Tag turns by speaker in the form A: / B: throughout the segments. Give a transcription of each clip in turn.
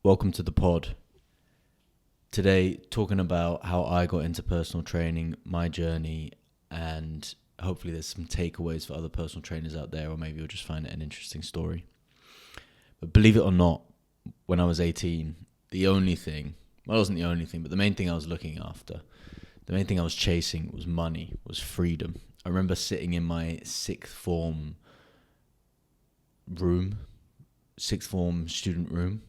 A: Welcome to the pod. Today, talking about how I got into personal training, my journey, and hopefully there's some takeaways for other personal trainers out there, or maybe you'll just find it an interesting story. But believe it or not, when I was 18, it wasn't the only thing, but the main thing I was looking after, the main thing I was chasing was money, was freedom. I remember sitting in my sixth form student room,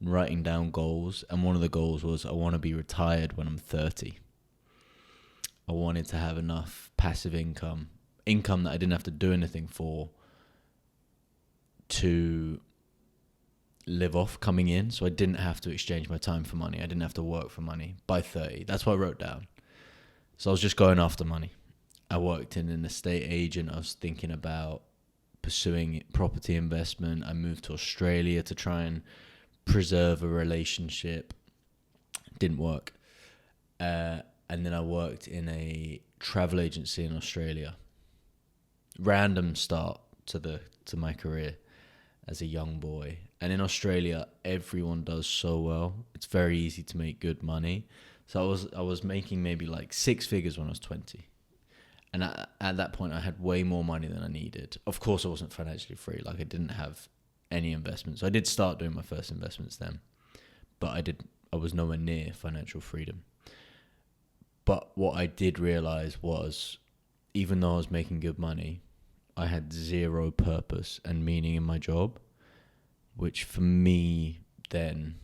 A: writing down goals, and one of the goals was I want to be retired when I'm 30. I wanted to have enough passive income that I didn't have to do anything for, to live off coming in, so I didn't have to exchange my time for money. I didn't have to work for money by 30. That's what I wrote down. So I was just going after money. I worked in an estate agent. I was thinking about pursuing property investment. I moved to Australia to try and preserve a relationship. Didn't work. And then I worked in a travel agency in Australia. Random start to my career as a young boy. And in Australia, everyone does so well. It's very easy to make good money. So I was making maybe like six figures when I was 20. And at that point, I had way more money than I needed. Of course, I wasn't financially free. Like, I didn't have any investments. So I did start doing my first investments then, but I was nowhere near financial freedom. But what I did realize was, even though I was making good money, I had zero purpose and meaning in my job, which for me then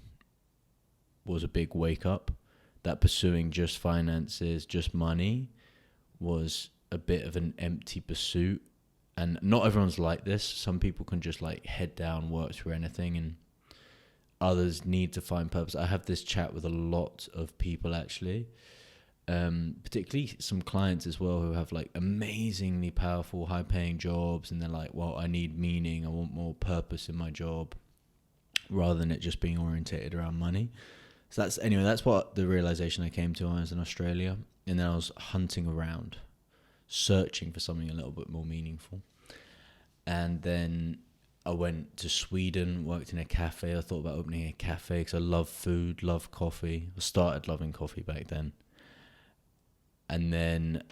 A: was a big wake up, that pursuing just finances, just money, was a bit of an empty pursuit. And not everyone's like this. Some people can just like head down, work through anything, and others need to find purpose. I have this chat with a lot of people actually, particularly some clients as well who have like amazingly powerful, high-paying jobs, and they're like, well, I need meaning. I want more purpose in my job rather than it just being orientated around money. So that's what the realization I came to when I was in Australia. And then I was hunting around, searching for something a little bit more meaningful. And then I went to Sweden, worked in a cafe. I thought about opening a cafe because I love food, love coffee. I started loving coffee back then. And then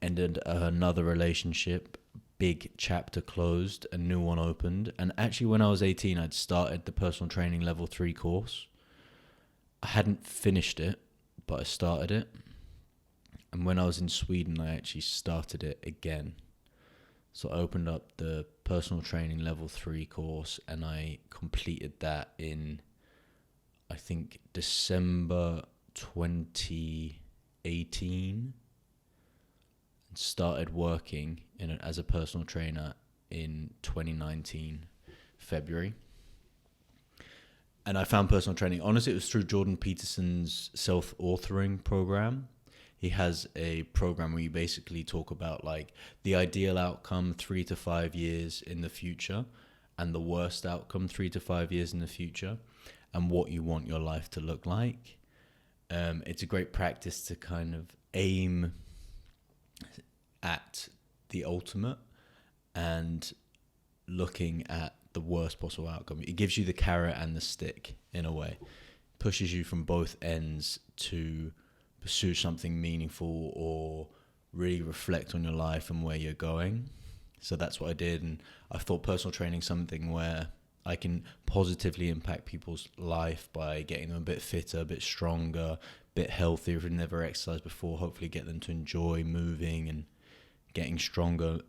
A: ended another relationship, big chapter closed, a new one opened. And actually when I was 18, I'd started the personal training level 3 course. I hadn't finished it, but I started it. And when I was in Sweden, I actually started it again. So I opened up the personal training level 3 course and I completed that in, I think, December 2018. And started working as a personal trainer in 2019, February. And I found personal training, honestly, it was through Jordan Peterson's self-authoring program. He has a program where you basically talk about like the ideal outcome 3 to 5 years in the future and the worst outcome 3 to 5 years in the future and what you want your life to look like. It's a great practice to kind of aim at the ultimate and looking at the worst possible outcome. It gives you the carrot and the stick in a way. Pushes you from both ends to pursue something meaningful or really reflect on your life and where you're going. So that's what I did. And I thought personal training is something where I can positively impact people's life by getting them a bit fitter, a bit stronger, a bit healthier if they've never exercised before, hopefully get them to enjoy moving and getting stronger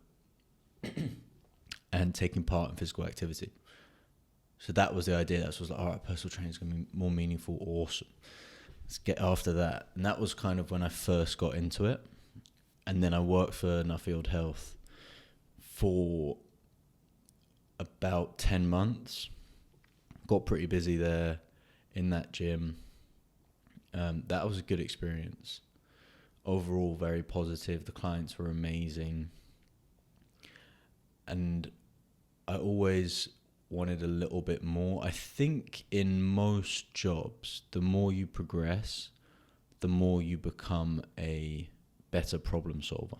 A: and taking part in physical activity. So that was the idea. That was like, all right, personal training is going to be more meaningful, awesome. Let's get after that. And that was kind of when I first got into it. And then I worked for Nuffield Health for about 10 months. Got pretty busy there in that gym. That was a good experience. Overall, very positive. The clients were amazing. And I always wanted a little bit more. I think in most jobs, the more you progress, the more you become a better problem solver.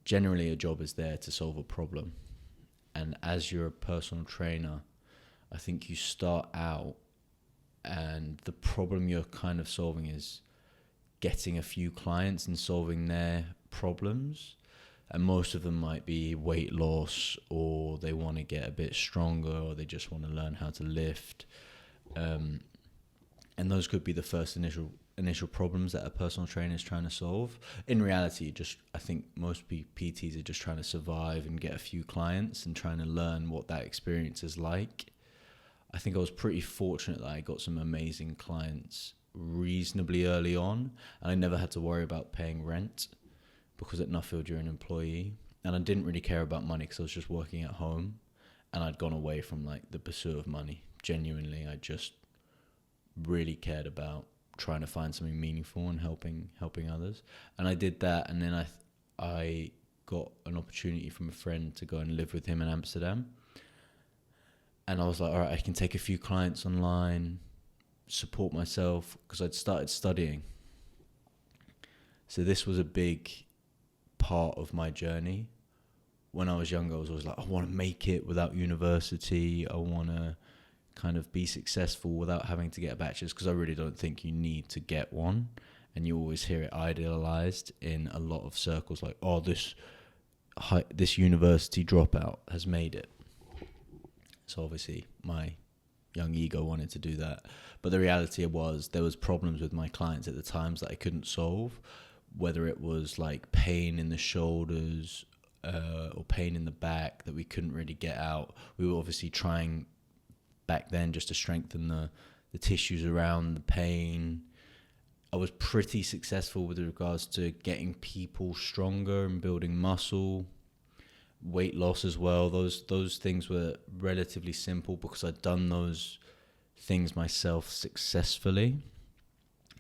A: Generally, a job is there to solve a problem. And as you're a personal trainer, I think you start out and the problem you're kind of solving is getting a few clients and solving their problems. And most of them might be weight loss, or they want to get a bit stronger, or they just want to learn how to lift. And those could be the first initial problems that a personal trainer is trying to solve. In reality, I think most PTs are just trying to survive and get a few clients and trying to learn what that experience is like. I think I was pretty fortunate that I got some amazing clients reasonably early on, and I never had to worry about paying rent, because at Nuffield you're an employee, and I didn't really care about money because I was just working at home, and I'd gone away from like the pursuit of money. Genuinely, I just really cared about trying to find something meaningful and helping others, and I did that. And then I got an opportunity from a friend to go and live with him in Amsterdam, and I was like, all right, I can take a few clients online, support myself, because I'd started studying. So this was a big part of my journey. When I was younger, I was always like, I want to make it without university. I want to kind of be successful without having to get a bachelor's, because I really don't think you need to get one. And you always hear it idealized in a lot of circles, like, oh, this university dropout has made it. So obviously my young ego wanted to do that. But the reality was there was problems with my clients at the times that I couldn't solve, whether it was like pain in the shoulders or pain in the back that we couldn't really get out. We were obviously trying back then just to strengthen the tissues around the pain. I was pretty successful with regards to getting people stronger and building muscle. Weight loss as well. Those things were relatively simple because I'd done those things myself successfully,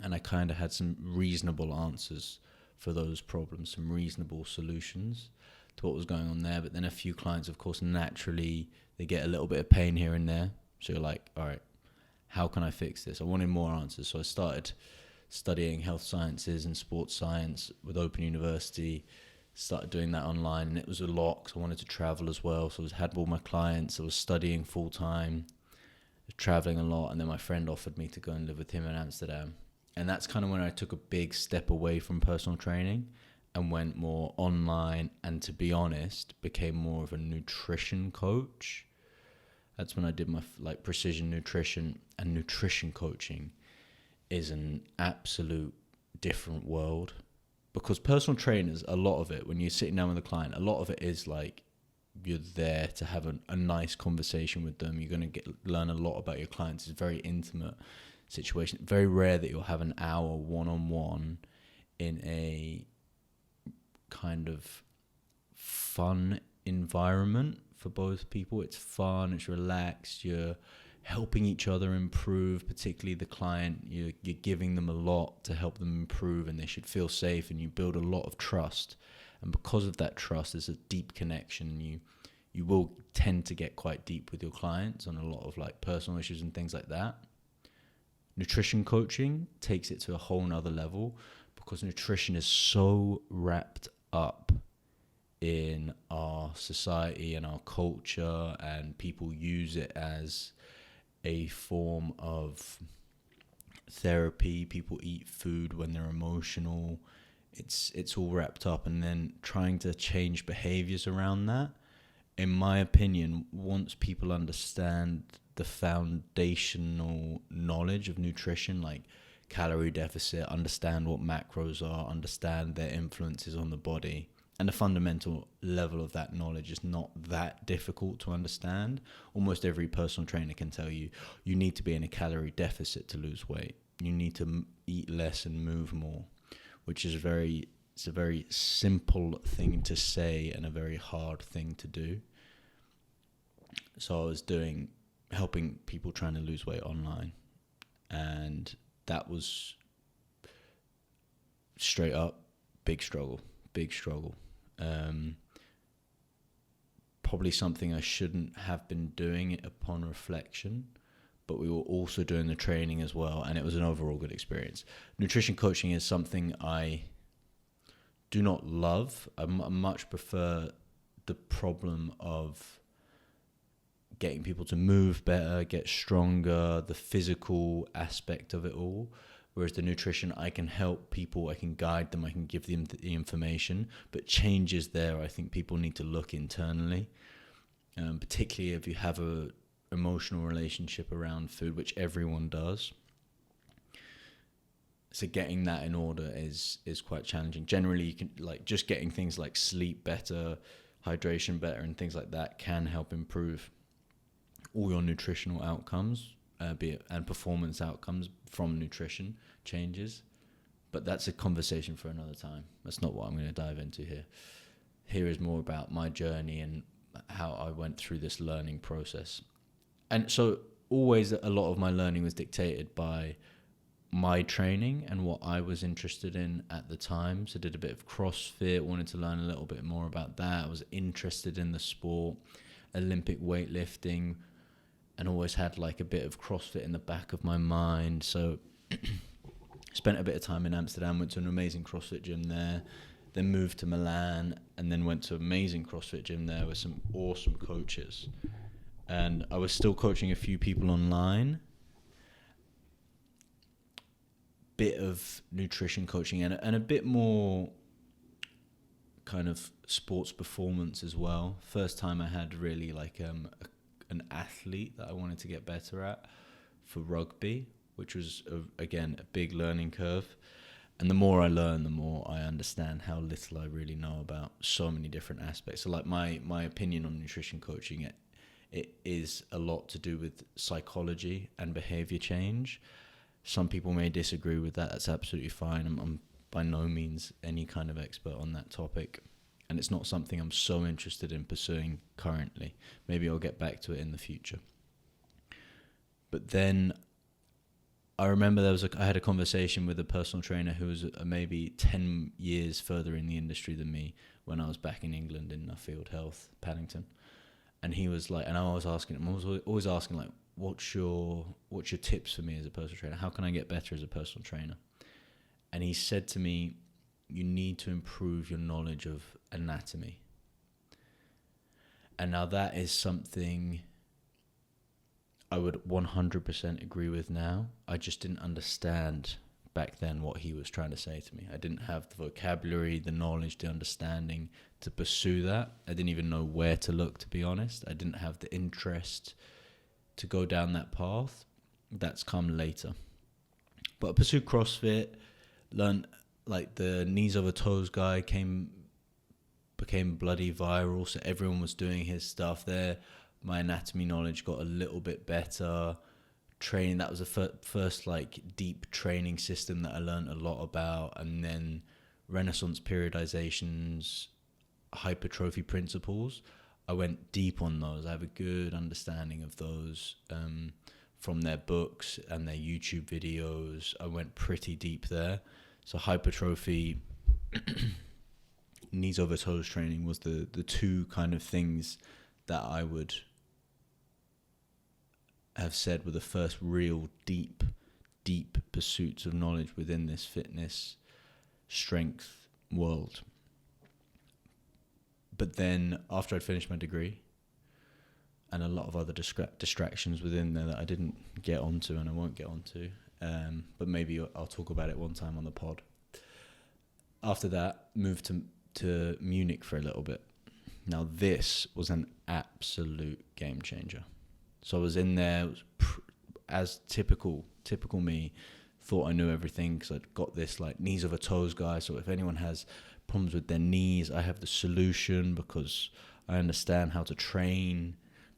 A: and I kind of had some reasonable answers for those problems, some reasonable solutions to what was going on there. But then a few clients, of course, naturally they get a little bit of pain here and there. So you're like, all right, how can I fix this? I wanted more answers. So I started studying health sciences and sports science with Open University, started doing that online, and it was a lot because I wanted to travel as well. So I had all my clients, I was studying full time, traveling a lot, and then my friend offered me to go and live with him in Amsterdam. And that's kind of when I took a big step away from personal training and went more online, and to be honest, became more of a nutrition coach. That's when I did my precision nutrition, and nutrition coaching is an absolute different world, because personal trainers, a lot of it, when you're sitting down with a client, a lot of it is like you're there to have a nice conversation with them. You're going to learn a lot about your clients. It's a very intimate situation. Very rare that you'll have an hour one-on-one in a kind of fun environment for both people. It's fun, it's relaxed, you're helping each other improve, particularly the client. You're giving them a lot to help them improve, and they should feel safe, and you build a lot of trust. And because of that trust, there's a deep connection. You will tend to get quite deep with your clients on a lot of like personal issues and things like that. Nutrition coaching takes it to a whole nother level, because nutrition is so wrapped up in our society and our culture, and people use it as a form of therapy. People eat food when they're emotional. It's all wrapped up, and then trying to change behaviors around that, in my opinion, once people understand the foundational knowledge of nutrition, like calorie deficit, understand what macros are, understand their influences on the body, and the fundamental level of that knowledge is not that difficult to understand. Almost every personal trainer can tell you, you need to be in a calorie deficit to lose weight. You need to eat less and move more, which is it's a very simple thing to say and a very hard thing to do. So I was helping people trying to lose weight online, and that was straight up big struggle. Probably something I shouldn't have been doing upon reflection, but we were also doing the training as well, and it was an overall good experience. Nutrition coaching is something I do not love. I much prefer the problem of getting people to move better, get stronger, the physical aspect of it all. Whereas the nutrition, I can help people, I can guide them, I can give them the information, but changes there, I think people need to look internally, particularly if you have a emotional relationship around food, which everyone does. So getting that in order is quite challenging. Generally, you can like just getting things like sleep better, hydration better, and things like that can help improve all your nutritional outcomes, and performance outcomes from nutrition changes. But that's a conversation for another time. That's not what I'm going to dive into here. Here is more about my journey and how I went through this learning process. And so always a lot of my learning was dictated by my training and what I was interested in at the time. So I did a bit of CrossFit, wanted to learn a little bit more about that. I was interested in the sport, Olympic weightlifting, and always had like a bit of CrossFit in the back of my mind. So spent a bit of time in Amsterdam, went to an amazing CrossFit gym there, then moved to Milan, and then went to an amazing CrossFit gym there with some awesome coaches. And I was still coaching a few people online, bit of nutrition coaching, and a bit more kind of sports performance as well. First time I had really like an athlete that I wanted to get better at for rugby, which was again a big learning curve. And the more I learn, the more I understand how little I really know about so many different aspects. So like my opinion on nutrition coaching, it is a lot to do with psychology and behavior change. Some people may disagree with that. That's absolutely fine. I'm by no means any kind of expert on that topic. And it's not something I'm so interested in pursuing currently. Maybe I'll get back to it in the future. But then I remember I had a conversation with a personal trainer who was maybe 10 years further in the industry than me when I was back in England in Field Health, Paddington. And he was like, and I was asking him, I was always asking like, what's your tips for me as a personal trainer? How can I get better as a personal trainer? And he said to me, you need to improve your knowledge of anatomy. And now that is something I would 100% agree with now. I just didn't understand back then what he was trying to say to me. I didn't have the vocabulary, the knowledge, the understanding to pursue that. I didn't even know where to look, to be honest. I didn't have the interest to go down that path. That's come later. But I pursued CrossFit, learned like the knees over toes guy became bloody viral, so everyone was doing his stuff there. My anatomy knowledge got a little bit better. Training, that was the first like deep training system that I learned a lot about. And then Renaissance periodizations, hypertrophy principles, I went deep on those. I have a good understanding of those from their books and their YouTube videos. I went pretty deep there. So hypertrophy, knees over toes training was the two kind of things that I would have said were the first real deep pursuits of knowledge within this fitness strength world. But then after I'd finished my degree and a lot of other distractions within there that I didn't get onto and I won't get onto, but maybe I'll talk about it one time on the pod. After that, moved to Munich for a little bit. Now this was an absolute game changer. So I was in there, as typical me, thought I knew everything because I'd got this like knees over toes guy. So if anyone has problems with their knees, I have the solution because I understand how to train.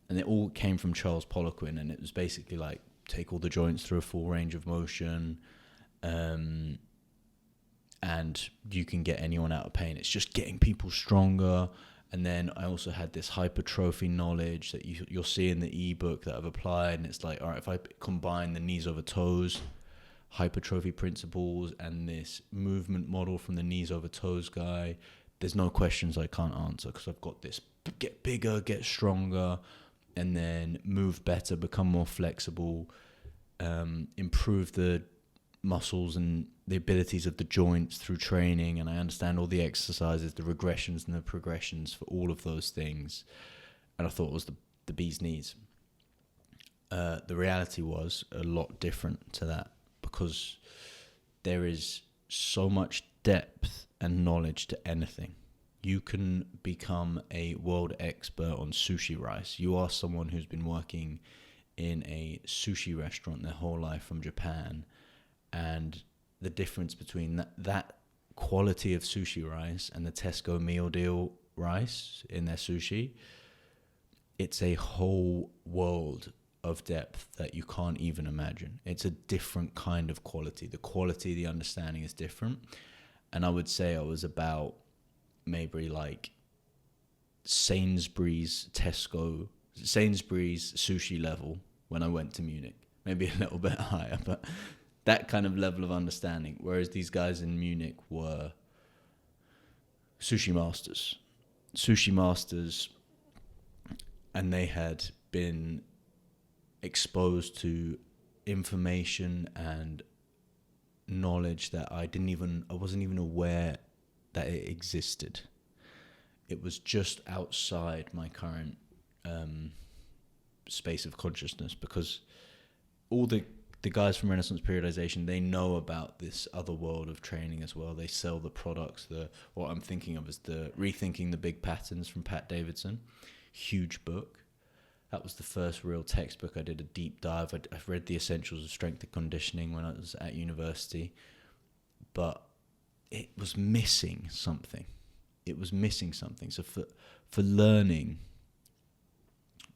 A: And it all came from Charles Poliquin, and it was basically like take all the joints through a full range of motion, and you can get anyone out of pain. It's just getting people stronger. And then I also had this hypertrophy knowledge that you'll see in the ebook that I've applied. And it's like, all right, if I combine the knees over toes, hypertrophy principles, and this movement model from the knees over toes guy, there's no questions I can't answer because I've got this get bigger, get stronger, and then move better, become more flexible, improve the muscles and the abilities of the joints through training, and I understand all the exercises, the regressions and the progressions for all of those things. And I thought it was the bee's knees. the reality was a lot different to that, because there is so much depth and knowledge to anything. You can become a world expert on sushi rice. You are someone who's been working in a sushi restaurant their whole life from Japan, and the difference between that quality of sushi rice and the Tesco meal deal rice in their sushi, it's a whole world of depth that you can't even imagine. It's a different kind of quality. The quality, the understanding is different. And I would say I was about maybe like Sainsbury's sushi level when I went to Munich. Maybe a little bit higher, but that kind of level of understanding. Whereas these guys in Munich were sushi masters, and they had been exposed to information and knowledge that I wasn't even aware that it existed. It was just outside my current space of consciousness, because all the guys from Renaissance Periodization, they know about this other world of training as well. They sell the products. What I'm thinking of is the Rethinking the Big Patterns from Pat Davidson. Huge book. That was the first real textbook I did a deep dive. I've read The Essentials of Strength and Conditioning when I was at university, but it was missing something. So for learning,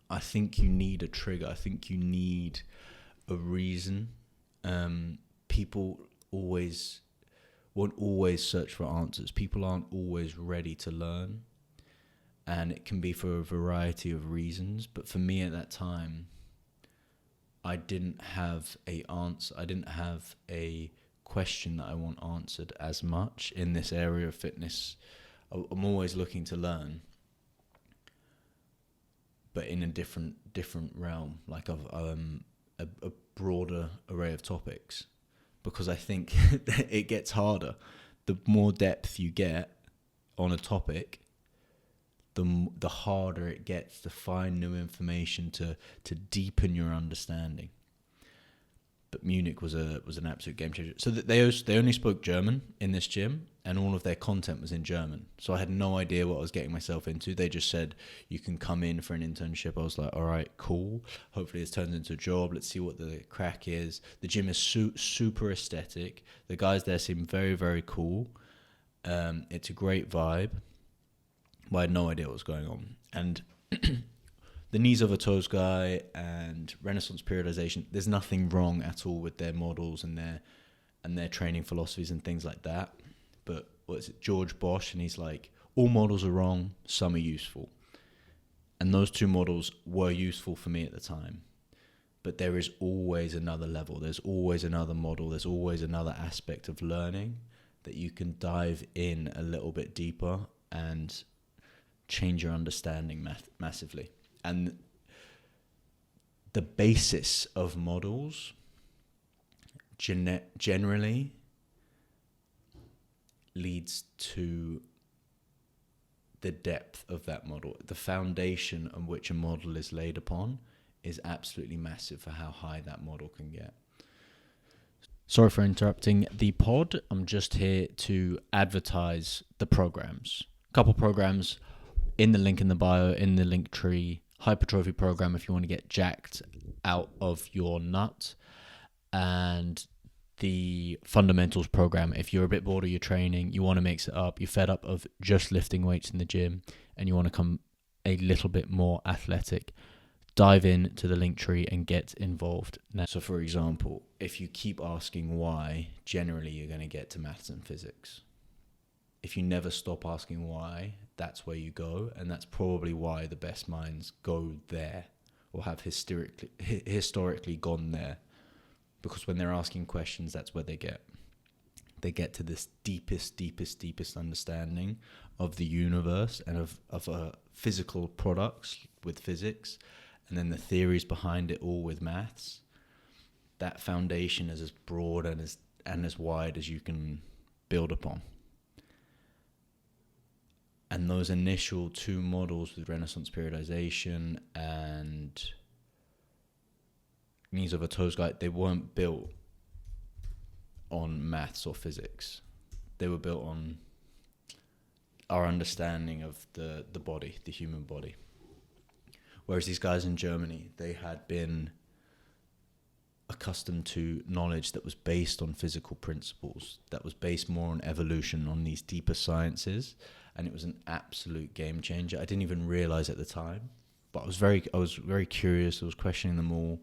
A: I think you need a trigger. I think you need a reason. People won't always search for answers. People aren't always ready to learn. And it can be for a variety of reasons. But for me at that time, I didn't have a answer. I didn't have a question that I want answered as much in this area of fitness. I'm always looking to learn, but in a different realm, like of a broader array of topics, because I think it gets harder. The more depth you get on a topic, the harder it gets to find new information to deepen your understanding. But Munich was an absolute game changer. So that they only spoke German in this gym, and all of their content was in German. So I had no idea what I was getting myself into. They just said, you can come in for an internship. I was like, all right, cool. Hopefully this turns into a job. Let's see what the crack is. The gym is super aesthetic. The guys there seem very, very cool. It's a great vibe. But I had no idea what was going on. And the Knees Over Toes guy and Renaissance Periodization, there's nothing wrong at all with their models and their training philosophies and things like that. But what is it, George Bosch, and he's like, all models are wrong, some are useful. And those two models were useful for me at the time. But there is always another level. There's always another model. There's always another aspect of learning that you can dive in a little bit deeper and change your understanding massively. And the basis of models generally leads to the depth of that model. The foundation on which a model is laid upon is absolutely massive for how high that model can get. Sorry for interrupting the pod. I'm just here to advertise the programs. A couple programs in the link in the bio, in the link tree. Hypertrophy program if you want to get jacked out of your nut, and the fundamentals program if you're a bit bored of your training, you want to mix it up, you're fed up of just lifting weights in the gym and you want to come a little bit more athletic. Dive in to the link tree and get involved now. So for example, if you keep asking why, generally you're going to get to maths and physics. If you never stop asking why, that's where you go, and that's probably why the best minds go there, or have historically gone there, because when they're asking questions, that's where they get to this deepest understanding of the universe and of physical products with physics, and then the theories behind it all with maths. That foundation is as broad and as wide as you can build upon. And those initial two models with Renaissance Periodization and knees over toes guy, they weren't built on maths or physics. They were built on our understanding of the body, the human body. Whereas these guys in Germany, they had been accustomed to knowledge that was based on physical principles, that was based more on evolution, on these deeper sciences, and it was an absolute game changer. I didn't even realize at the time, but I was very curious. I was questioning them all,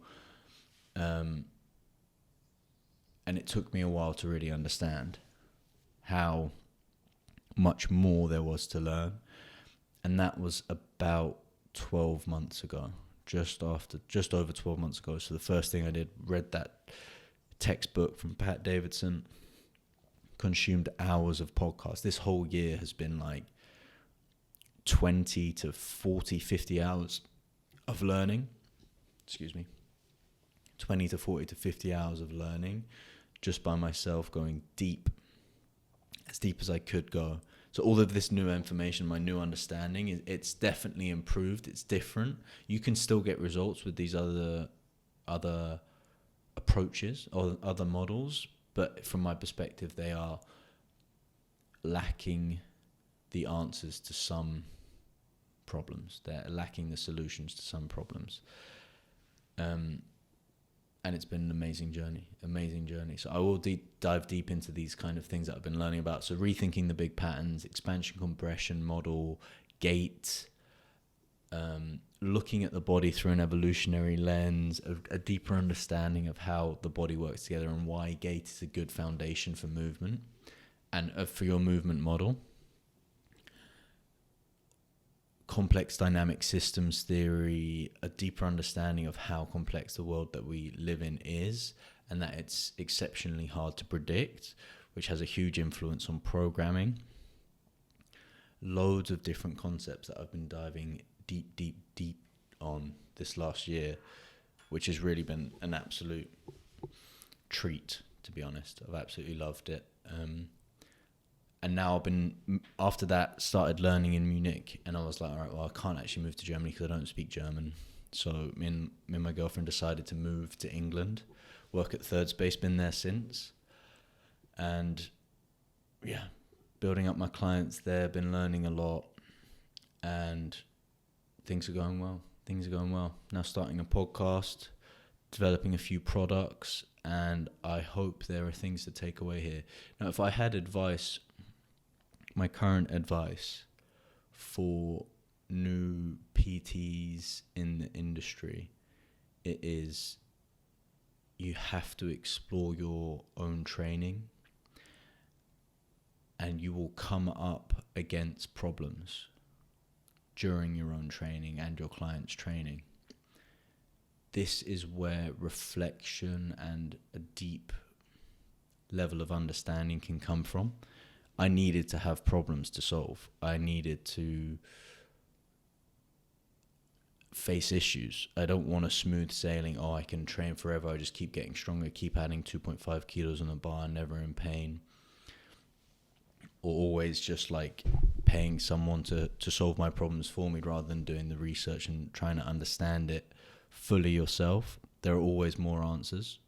A: and it took me a while to really understand how much more there was to learn. And that was about 12 months ago, just over 12 months ago. So the first thing I did, read that textbook from Pat Davidson, consumed hours of podcasts. This whole year has been like 20 to 40, 50 hours of learning. 20 to 40 to 50 hours of learning just by myself, going deep, as deep as I could go. So all of this new information, my new understanding, it's definitely improved. It's different. You can still get results with these other approaches or other models, but from my perspective, they are lacking the answers to some problems. They're lacking the solutions to some problems. And it's been an amazing journey. So I will dive deep into these kind of things that I've been learning about. So rethinking the big patterns, expansion compression model, gait, looking at the body through an evolutionary lens, a deeper understanding of how the body works together and why gait is a good foundation for movement and for your movement model. Complex dynamic systems theory, a deeper understanding of how complex the world that we live in is, and that it's exceptionally hard to predict, which has a huge influence on programming. Loads of different concepts that I've been diving deep on this last year, which has really been an absolute treat, to be honest. I've absolutely loved it. And now after that, started learning in Munich, and I was like, all right, well, I can't actually move to Germany because I don't speak German. So me and my girlfriend decided to move to England, work at Third Space, been there since. And yeah, building up my clients there, been learning a lot, and things are going well. Now starting a podcast, developing a few products, and I hope there are things to take away here. Now, if I had advice, my current advice for new PTs in the industry, it is you have to explore your own training, and you will come up against problems during your own training and your client's training. This is where reflection and a deep level of understanding can come from. I needed to have problems to solve. I needed to face issues. I don't want a smooth sailing, I can train forever, I just keep getting stronger, keep adding 2.5 kilos on the bar, never in pain. Or always just like paying someone to solve my problems for me rather than doing the research and trying to understand it fully yourself. There are always more answers.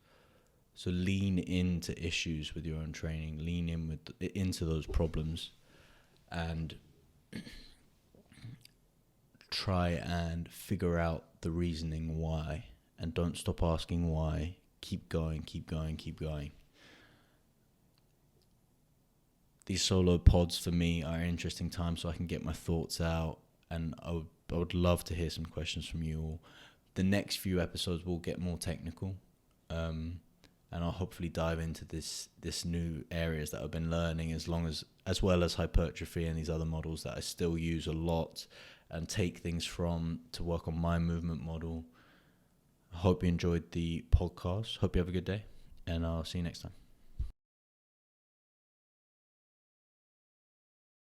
A: So lean into issues with your own training, lean into those problems, and try and figure out the reasoning why, and don't stop asking why. Keep going. These solo pods for me are an interesting time so I can get my thoughts out, and I would love to hear some questions from you all. The next few episodes will get more technical, and I'll hopefully dive into this new areas that I've been learning, as well as hypertrophy and these other models that I still use a lot and take things from to work on my movement model. I hope you enjoyed the podcast. Hope you have a good day, and I'll see you next time.